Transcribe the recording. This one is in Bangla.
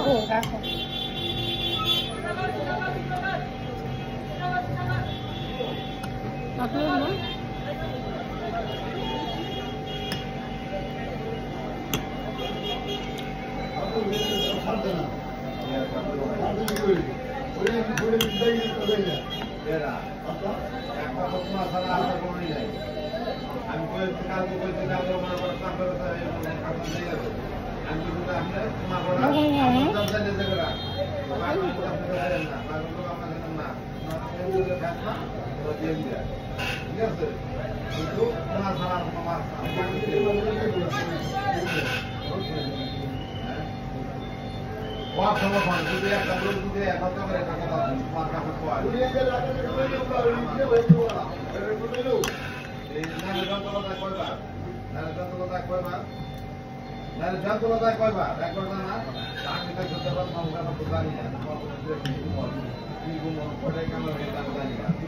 রাখো রাখো যন্ত্রণা কয়বার একবার না আমি তো করতে পারবো না জানি না